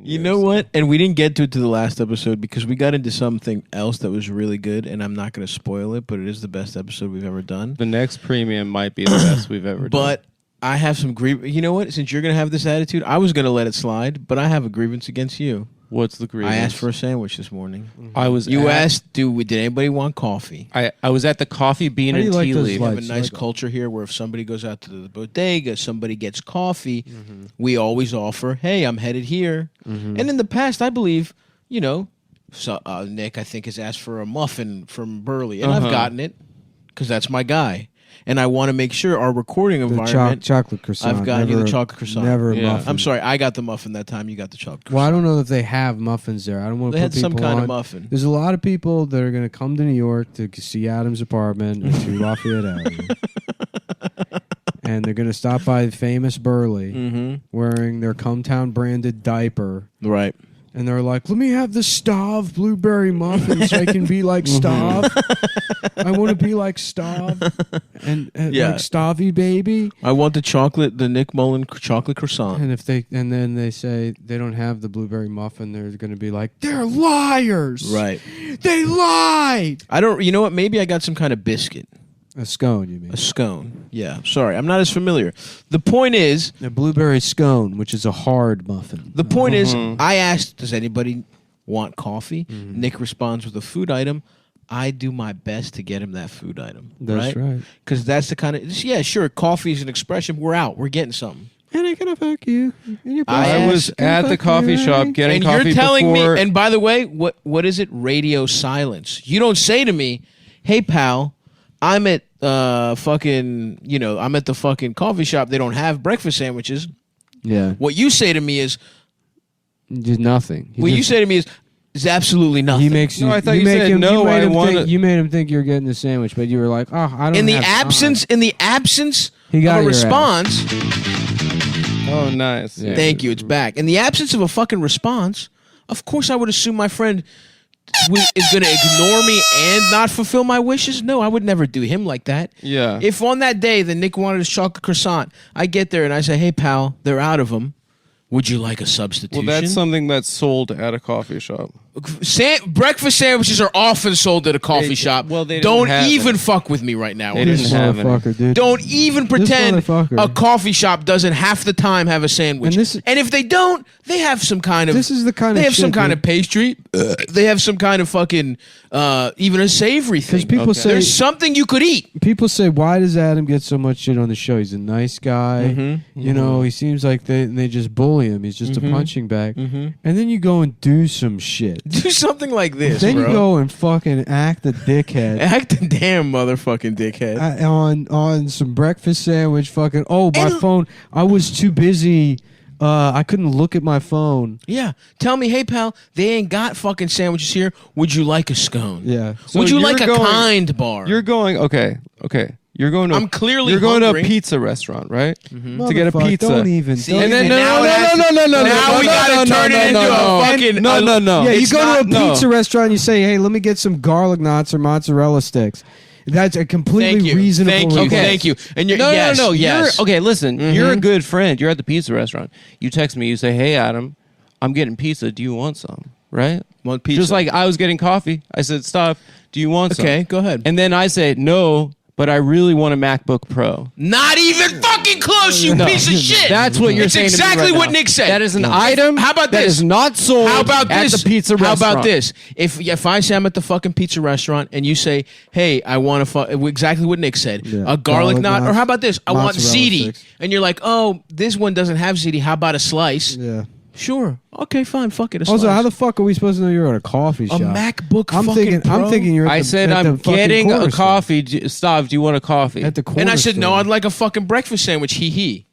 You know what? And we didn't get to it to the last episode because we got into something else that was really good, and I'm not going to spoil it, but it is the best episode we've ever done. The next premium might be the best we've ever done. But I have some grievance. You know what? Since you're going to have this attitude, I was going to let it slide, but I have a grievance against you. What's the grievance? I asked for a sandwich this morning. Mm-hmm. You asked, did anybody want coffee? I was at the Coffee Bean and Tea Leaf. We have a nice culture here where if somebody goes out to the bodega, somebody gets coffee, we always offer, hey, I'm headed here. And in the past, I believe, you know, Nick, I think, has asked for a muffin from Burley, and I've gotten it because that's my guy. And I want to make sure our recording environment... chocolate croissant. I've gotten you the chocolate croissant. Never a muffin. I'm sorry, I got the muffin that time. You got the chocolate croissant. Well, I don't know if they have muffins there. I don't want to put people on. They had some kind of muffin. There's a lot of people that are going to come to New York to see Adam's apartment and to Lafayette Avenue. And they're going to stop by famous Burley wearing their Cumtown branded diaper. Right. And they're like, let me have the Stavs blueberry muffin so I can be like Stav. I want to be like Stav. And like Stavy baby. I want the Nick Mullen chocolate croissant. And then they say they don't have the blueberry muffin, they're going to be like, they're liars. Right. They lied. You know what? Maybe I got some kind of biscuit. A scone, you mean? A scone. Yeah. Sorry, I'm not as familiar. The point is... A blueberry scone, which is a hard muffin. The point is, I asked, does anybody want coffee? Nick responds with a food item. I do my best to get him that food item. That's right. Because that's the kind of... Yeah, sure, coffee is an expression. We're out. We're getting something. And I'm going to fuck you. I was at the coffee shop getting coffee. And you're telling me... And by the way, what is it? Radio silence. You don't say to me, hey, pal... I'm at I'm at the fucking coffee shop. They don't have breakfast sandwiches. Yeah. What you say to me is nothing. You say to me is absolutely nothing. He makes you. No, I thought you said no. I want. You made him think you're getting the sandwich, but you were like, oh, I don't. In the absence he got of a response. Oh, nice. Yeah. Thank you. It's back. In the absence of a fucking response, of course I would assume my friend is going to ignore me and not fulfill my wishes? No, I would never do him like that. Yeah. If on that day that Nick wanted his chocolate croissant, I get there and I say, hey, pal, they're out of them. Would you like a substitution? Well, that's something that's sold at a coffee shop. Breakfast sandwiches are often sold at a coffee shop. Well, they don't even fuck with me right now. They didn't have it. Dude. Don't even pretend a coffee shop doesn't half the time have a sandwich. And if they don't, they have some kind of. This is the kind they of. Have shit, some kind dude. of pastry. They have some kind of fucking even a savory thing. Because people say there's something you could eat. People say, why does Adam get so much shit on the show? He's a nice guy. You know, he seems like they just bully him. He's just a punching bag. And then you go and do some shit. Do something like this, then bro. You go and fucking act a dickhead. Act a damn motherfucking dickhead. On some breakfast sandwich, fucking, my phone, I was too busy. I couldn't look at my phone. Yeah. Tell me, hey, pal, they ain't got fucking sandwiches here. Would you like a scone? Yeah. So would you like a kind bar? You're going, okay. You're going to. I'm clearly. You're going hungry. to a pizza restaurant, right? To get a pizza. Don't even. See, and then no. Now we gotta turn it into a fucking. No. Yeah, you go to a pizza restaurant. You say, hey, let me get some garlic knots or mozzarella sticks. That's a completely reasonable. Thank you. And you're, no. Yes. Okay, listen. You're a good friend. You're at the pizza restaurant. You text me. You say, hey, Adam, I'm getting pizza. Do you want some? Right? Want pizza? Just like I was getting coffee. I said, stop. Do you want some? Okay, go ahead. And then I say, no. But I really want a MacBook Pro. Not even fucking close, you piece of shit. That's what you're saying. It's exactly to me right what now. Nick said. That is an item. How about this? That is not sold at the pizza restaurant. How about this? If I say I'm at the fucking pizza restaurant and you say, hey, I want exactly what Nick said, a garlic knot, or how about this? I want ziti. And you're like, oh, this one doesn't have ziti. How about a slice? Yeah. Sure. Okay, fine. Fuck it. Also, how the fuck are we supposed to know you're at a coffee shop? A MacBook I'm thinking you're at I'm getting a coffee. Stav, do you want a coffee? At the corner And I said, no, store. I'd like a fucking breakfast sandwich. Hee.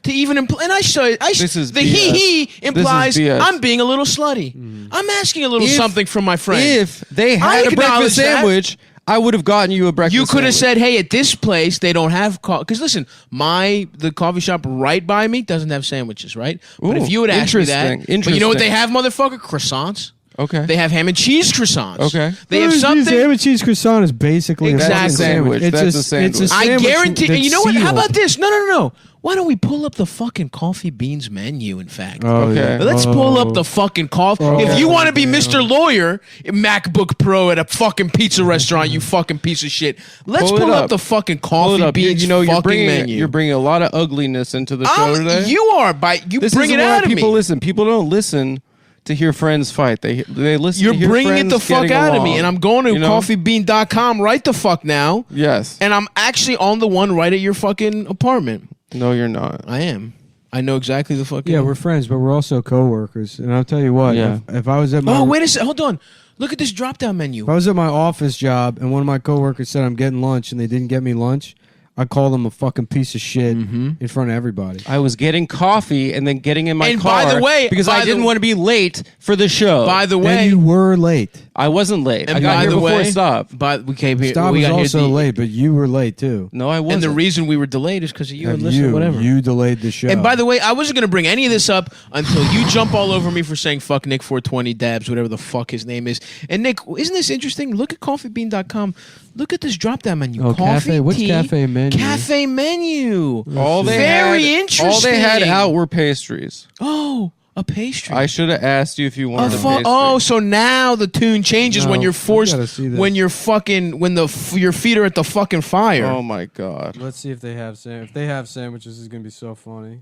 To even and I saw This is the BS. hee implies BS. I'm being a little slutty. I'm asking a little something from my friend. If they had a breakfast sandwich, I would have gotten you a breakfast You could have sandwich. said, hey, at this place, they don't have coffee. Because listen, the coffee shop right by me doesn't have sandwiches, right? But if you would ask me that. But you know what they have, motherfucker? Croissants. Okay. They have ham and cheese croissants. Okay. They have something. Ham and cheese croissant is basically Exactly. a sandwich. That's a sandwich. It's a sandwich. I guarantee. that's You know what? How sealed. about this? No. Why don't we pull up the fucking Coffee Beans menu, in fact? Oh, Okay. yeah. Let's pull up the fucking coffee. If you want to be Mr. Lawyer, MacBook Pro at a fucking pizza restaurant, you fucking piece of shit. Let's Pull it pull up up. the fucking Pull it Coffee up. Beans You're fucking menu. You're bringing a lot of ugliness into the show today. You are. You This bring is it why out of people me. listen. People don't listen to hear friends fight. They listen You're to hear bringing it friends the fuck getting out of along. me. And I'm going to You know? coffeebean.com right the fuck now. Yes. And I'm actually on the one right at your fucking apartment. No, you're not. I am. I know exactly the fucking... Yeah, we're friends, but we're also coworkers. And I'll tell you what, Yeah. if I was at my Oh, wait a second. Hold on. Look at this drop-down menu. if I was at my office job and one of my coworkers said I'm getting lunch and they didn't get me lunch, I'd call them a fucking piece of shit in front of everybody. I was getting coffee and then getting in my And car. by the way- because by I the- didn't want to be late for the show. By the And way... you were late. I wasn't late. And I got by here the before way, it stopped. But we came here. Stav we was got here also the- late, but you were late too. No, I wasn't. And the reason we were delayed is because of you and And listen, whatever. You delayed the show. And by the way, I wasn't going to bring any of this up until you jump all over me for saying fuck Nick 420 Dabs, whatever the fuck his name is. And Nick, isn't this interesting? Look at coffeebean.com. Look at this drop down menu. Oh, Coffee, cafe. What's tea, cafe menu? Cafe menu. all they Very had, interesting. All they had out were pastries. Oh, a pastry. I should have asked you if you wanted a pastry. Oh, so now the tune changes when No, you're I forced, gotta see this. when you're fucking, when your feet are at the fucking fire. Oh my god. Let's see if they have if they have sandwiches. This is gonna be so funny.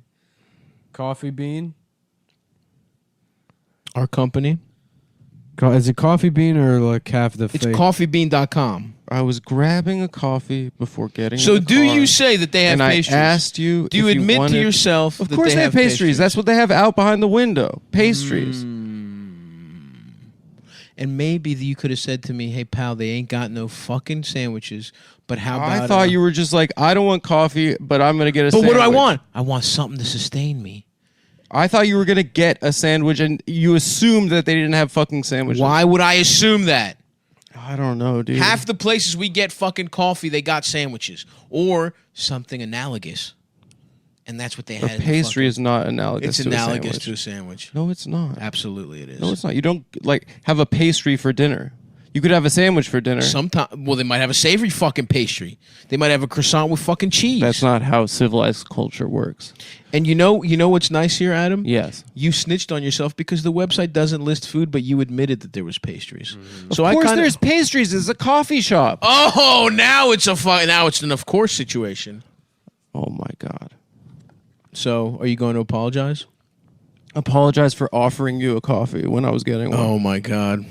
Coffee Bean. Our company. Is it Coffee Bean or like half the? It's fake? coffeebean.com. I was grabbing a coffee before getting So in the do car, you say that they have and pastries? I asked you Do you if admit wanted, to yourself Of that course they have pastries. That's what they have out behind the window. Pastries. And maybe you could have said to me, "Hey pal, they ain't got no fucking sandwiches." But how about I thought you were just like, I don't want coffee, but I'm gonna get a But sandwich. what do I want? I want something to sustain me. I thought you were gonna get a sandwich, and you assumed that they didn't have fucking sandwiches. Why would I assume that? I don't know, dude. Half the places we get fucking coffee, they got sandwiches or something analogous. And that's what they a had. in the pastry fucking- is not analogous. It's to analogous a sandwich. to a sandwich. No, it's not. Absolutely, it is. No, it's not. You don't like have a pastry for dinner. You could have a sandwich for dinner. Sometimes, well, they might have a savory fucking pastry. They might have a croissant with fucking cheese. That's not how civilized culture works. And you know what's nice here, Adam? Yes. You snitched on yourself because the website doesn't list food, but you admitted that there was pastries. So Of course, I kinda, there's pastries. It's a coffee shop. Oh, now it's an of course situation. Oh my god. So, are you going to apologize? Apologize for offering you a coffee when I was getting one. Oh my god.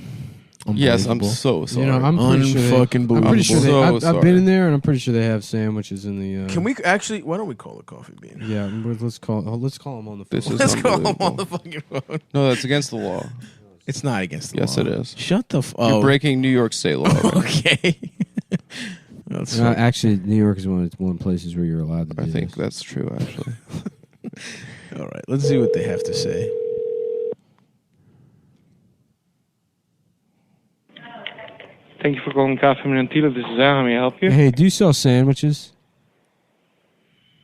Yes, I'm Unbelievable. so sorry. You know, I'm pretty sure. Unfucking I'm pretty sure believable. I've So been in sorry. there, and I'm pretty sure they have sandwiches in the. Can we actually? Why don't we call it Coffee Bean? Yeah, let's call them on the phone. This is Let's call him unbelievable. on the fucking phone. No, that's against the law. It's not against the Yes, law. it is. Shut the. You're breaking New York State law. right now. Okay. That's Actually, New York is one of the places where you're allowed to. I do think this. that's true, actually. all right. Let's see what they have to say. Thank you for calling Cafe Minantila. This is Al. How may I help you? Hey, do you sell sandwiches?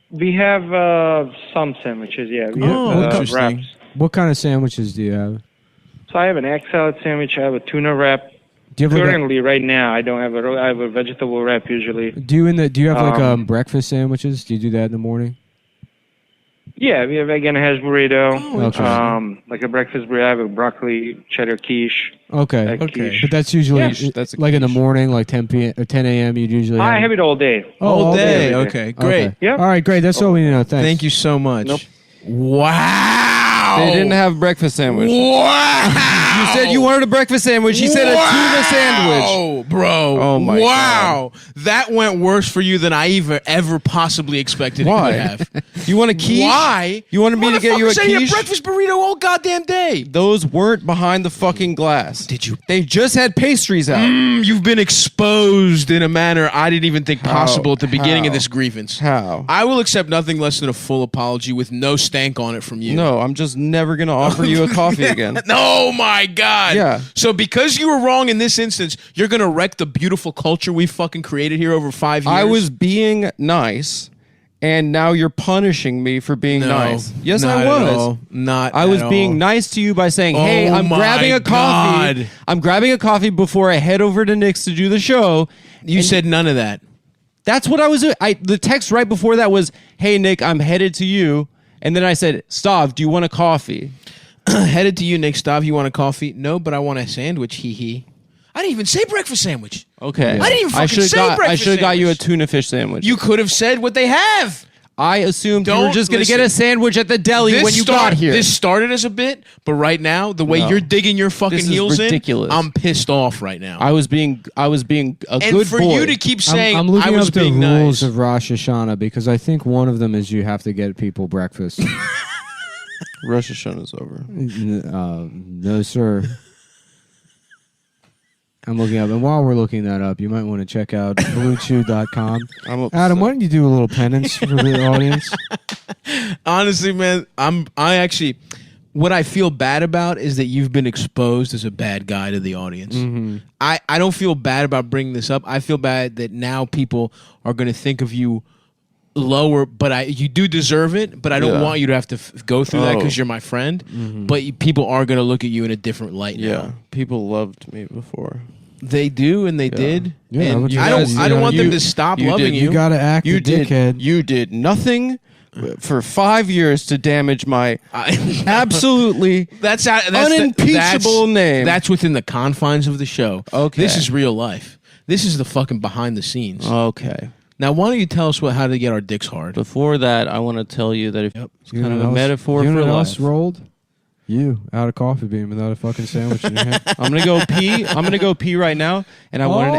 We have some sandwiches, yeah. We Oh, have interesting. wraps. What kind of sandwiches do you have? So I have an egg salad sandwich. I have a tuna wrap. Do you have like Currently, right now, I don't have I have a vegetable wrap usually. do you have like Um, breakfast sandwiches? Do you do that in the morning? Yeah, we have egg and hash burrito. Oh, Okay. Like a breakfast burrito. I have a broccoli cheddar quiche. Okay. Egg Okay. quiche. But that's usually Yeah, that's a like in the quiche. morning, like 10 p.m. or 10 a.m. You'd usually. I have it all day. Oh, all day. day. Okay. Great. Okay. Yeah. All right, great. That's all we need to know. Thanks. Thank you so much. Nope. Wow. They didn't have breakfast sandwich. Wow. You said you wanted a breakfast sandwich. He said a tuna sandwich. Oh, bro. Oh, my wow. That went worse for you than I ever possibly expected Why? it would have. You want a quiche? Why? You wanted me to get you a Motherfuckers ate quiche? breakfast burrito all goddamn day. Those weren't behind the fucking glass. Did you? They just had pastries out. You've been exposed in a manner I didn't even think possible at the beginning How? of this grievance. How? I will accept nothing less than a full apology with no stank on it from you. No, I'm just never going to offer you a coffee again. Oh my God. Yeah. So because you were wrong in this instance, you're gonna wreck the beautiful culture we fucking created here over 5 years. I was being nice, and now you're punishing me for being No, nice. Yes, not I at was. all. Not. I was at being all. nice to you by saying, Oh "Hey, I'm my grabbing a coffee. God. I'm grabbing a coffee before I head over to Nick's to do the show." You said none of that. That's what I was doing. The text right before that was, "Hey Nick, I'm headed to you," and then I said, "Stav, do you want a coffee?" Headed to you, Nick. Stav, you want a coffee? No, but I want a sandwich. Hee hee. I didn't even say breakfast sandwich. Okay. I didn't even fucking say breakfast I should have got you a sandwich. tuna fish sandwich. You could have said what they have. I assumed you Don't were just going to get listen. a sandwich at the deli when you got here. This started as a bit, but right now, the way No. you're digging your fucking This is heels ridiculous. in, I'm pissed off right now. I was being a and good for boy. you to keep saying I'm looking I was up the being rules nice. of Rosh Hashanah because I think one of them is you have to get people breakfast. Rosh Hashanah's over. No, sir. I'm looking up, and while we're looking that up, you might want to check out BlueChew.com. I'm upset. Adam, why don't you do a little penance for the audience? Honestly, man, what I feel bad about is that you've been exposed as a bad guy to the audience. Mm-hmm. I don't feel bad about bringing this up. I feel bad that now people are going to think of you lower, but you do deserve it, but I don't Yeah. want you to have to go through that Oh. because you're my friend. Mm-hmm. But people are going to look at you in a different light Yeah, now. people loved me before. They do, and they did. Yeah, and what you I guys- don't want them you- to stop you loving did- You got to act You a dickhead. You did nothing for 5 years to damage my I- absolutely that's unimpeachable name. That's within the confines of the show. Okay. This is real life. This is the fucking behind the scenes. Okay. Now, why don't you tell us how to get our dicks hard? Before that, I want to tell you that it's You kind know of a what else- metaphor you know for what life. else rolled? You out of coffee bean without a fucking sandwich in your hand. I'm gonna go pee. I'm gonna go pee right now, and I want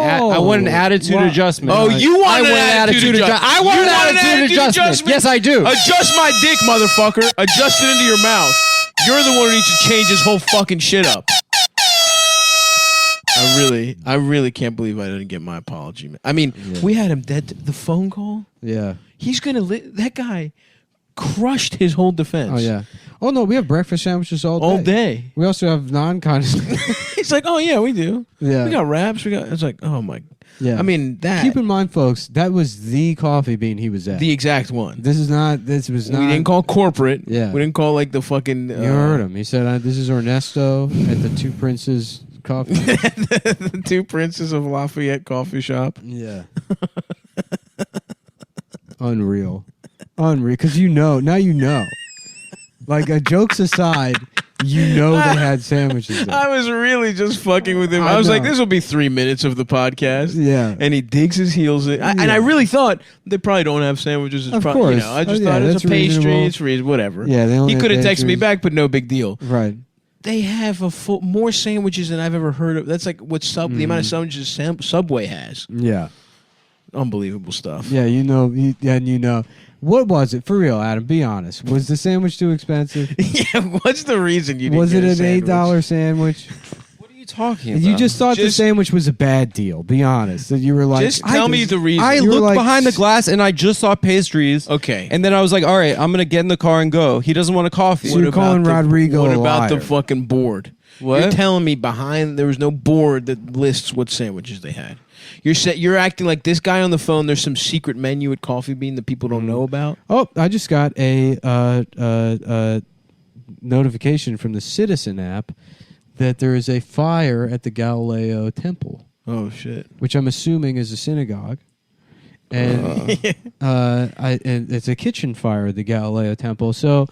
an attitude wow. adjustment. Oh, you want I an want attitude adjustment. I want You an want an attitude attitude adjustment. adjustment? Yes, I do. Adjust my dick, motherfucker. Adjust it into your mouth. You're the one who needs to change this whole fucking shit up. I really can't believe I didn't get my apology, man. I mean, we had him dead. The phone call. Yeah. He's gonna. That guy crushed his whole defense. Oh yeah. Oh no, we have breakfast sandwiches all day. All day. We also have non-conscious. He's like, oh yeah, we do. Yeah. We got wraps. It's like, oh my. Yeah. I mean that. Keep in mind, folks, that was the coffee bean he was at. the exact one. This is not. This was not. We didn't call corporate. Yeah. We didn't call like the fucking. You heard him. He said, "This is Ernesto at the Two Princes Coffee." The Two Princes of Lafayette Coffee Shop. Yeah. Unreal. Because now you know. Like, jokes aside, you know they had sandwiches there. I was really just fucking with him. I I was like, know. this will be 3 minutes of the podcast. Yeah. And he digs his heels in. And I really thought they probably don't have sandwiches. It's Of probably, course. You know, I just Oh, yeah, thought it's that's a pastry. reasonable. It's reasonable. Whatever. Yeah, they only He have could have texted me pastries. back, but no big deal. Right. They have more sandwiches than I've ever heard of. That's like what the amount of sandwiches Subway has. Yeah. Unbelievable stuff. Yeah, you know. What was it? For real, Adam, be honest. Was the sandwich too expensive? Yeah, what's the reason you didn't Was get it a an sandwich? $8 sandwich? What are you talking about? You just thought the Just- sandwich was a bad deal. Be honest. That you were like, Just tell me the reason. I You were looked like- behind the glass and I just saw pastries. Okay. And then I was like, all right, I'm gonna get in the car and go. He doesn't want a coffee. So you're calling Rodrigo What a about the liar. fucking board? What? You're telling me there was no board that lists what sandwiches they had. You're acting like this guy on the phone. There's some secret menu at Coffee Bean that people don't know about. Oh, I just got a notification from the Citizen app that there is a fire at the Galileo Temple, Oh shit! which I'm assuming is a synagogue. And and it's a kitchen fire at the Galileo Temple. So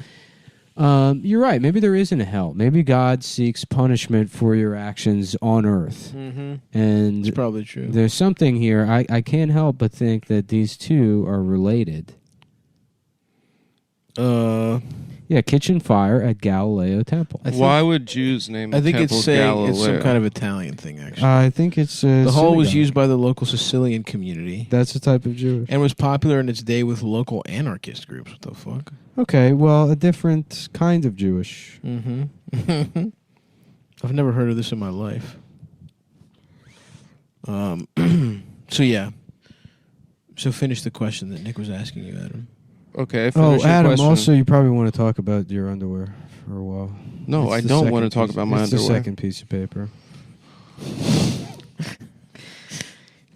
you're right. Maybe there isn't a hell. Maybe God seeks punishment for your actions on earth. Mm-hmm. And It's probably true. there's something here. I can't help but think that these two are related. Yeah, kitchen fire at Galileo Temple. Why would Jews name I think temple it's saying Galileo? it's some kind of Italian thing. Actually, I think it's the hall was synagogue. used by the local Sicilian community That's a type of Jewish. and was popular in its day with local anarchist groups. What the fuck? Okay, well, a different kind of Jewish. Mm-hmm. I've never heard of this in my life. So yeah. So finish the question that Nick was asking you, Adam. Okay. Oh, finish your Adam, question. also, you probably want to talk about your underwear for a while. No, It's I the don't want to second talk piece- about my it's underwear. the second piece of paper.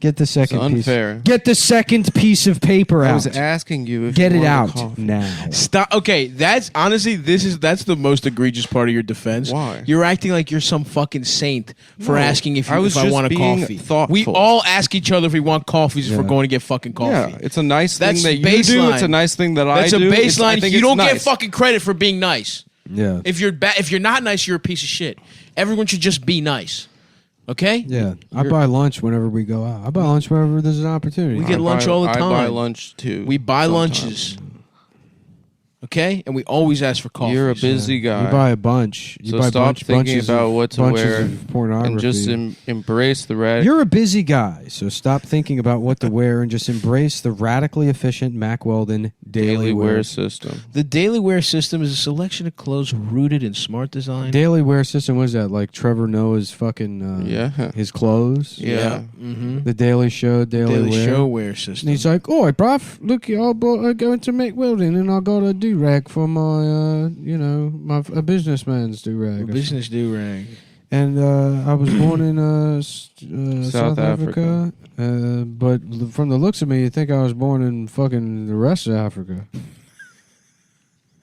Get the second piece. unfair. Get the second piece of paper out. I was asking you if Get you it wanted out coffee. now. Stop. Okay, that's honestly that's the most egregious part of your defense. Why? You're acting like you're some fucking saint for No, asking if I was I just want a being coffee. thoughtful. We all ask each other if we want coffees if we're Yeah. going to get fucking coffee. Yeah, it's a nice That's thing that you do. baseline. It's a nice thing that I That's do. a It's- I baseline. think You it's don't get nice. fucking credit for being nice. Yeah. If you're not nice, you're a piece of shit. Everyone should just be nice. Okay? Yeah. I buy lunch whenever we go out. I buy lunch whenever there's an opportunity. We get lunch all the I buy time. lunch too. We buy sometimes. lunches. Okay? And we always ask for coffee. You're a busy guy. You buy a bunch. You So buy stop thinking bunches about of, what to bunches wear of pornography. and just embrace the red. You're a busy guy, so stop thinking about what to wear and just embrace the radically efficient Mack Weldon daily wear. system. The daily wear system is a selection of clothes rooted in smart design. Daily wear system. What is that? Like Trevor Noah's fucking Yeah. his clothes. Yeah. Mm-hmm. The Daily Show. Daily wear. Show wear And system. he's like, "Oh, bruv, look, I go into Mack Weldon and I got a do rag for my, a businessman's do rag. Business do rag. And I was born in South Africa, Africa. but from the looks of me, you think I was born in fucking the rest of Africa.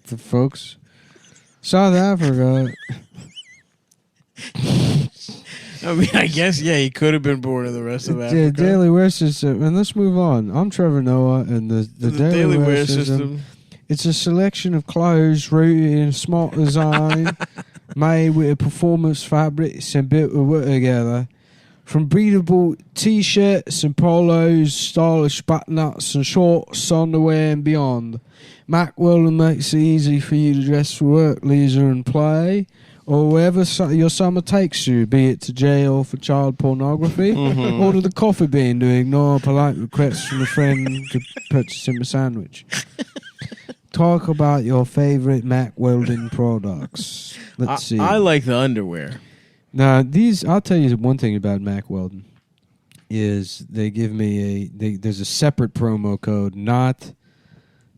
The folks, South Africa. I mean, I guess, yeah, he could have been born in the rest of The Africa. Daily Wear System, and let's move on. I'm Trevor Noah, and the Daily Wear System. It's a selection of clothes rooted in smart design, made with performance fabrics and built to work together. From breathable t-shirts and polos, stylish button-ups and shorts, underwear and beyond, Mack Weldon makes it easy for you to dress for work, leisure and play, or wherever your summer takes you, be it to jail for child pornography, or to the coffee bean to ignore polite requests from a friend to purchase him a sandwich. Talk about your favorite Mack Weldon products. Let's see. I like the underwear. Now, I'll tell you one thing about Mack Weldon is they give me there's a separate promo code, not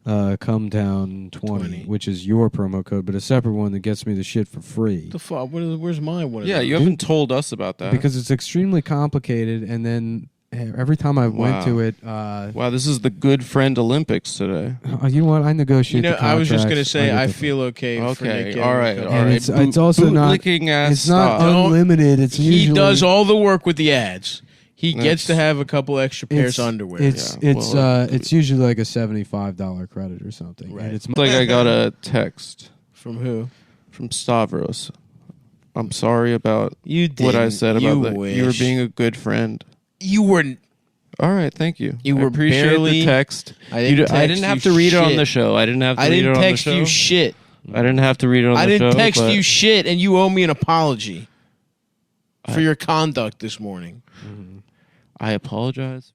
Cumtown 20, which is your promo code, but a separate one that gets me the shit for free. The fuck? Where's my one? Yeah, you haven't told us about that. Because it's extremely complicated, and then every time I went to it, wow, this is the good friend Olympics today. you know what? I negotiate. You know, the I was just contracts. gonna say get I the- feel okay. for Nick Okay, getting all a right, cut. all And right. it's also not. Bootlicking ass It's not stuff. unlimited. It's He usually does all the work with the ads. He gets to That's- have a couple extra pairs of underwear. It's usually like a $75 credit or something. Right. And it's It's like I got a text From who? from Stavros. I'm sorry about You did what I said about that. wish. You were being a good friend. You were. All right, thank you. You I were appreciate barely- the text. I didn't I didn't text have you to read it on shit. the show. I didn't have to I read it didn't on text the show. you shit. I didn't have to read it on I the show. didn't text but you shit, and you owe me an apology for your conduct this morning. I apologize.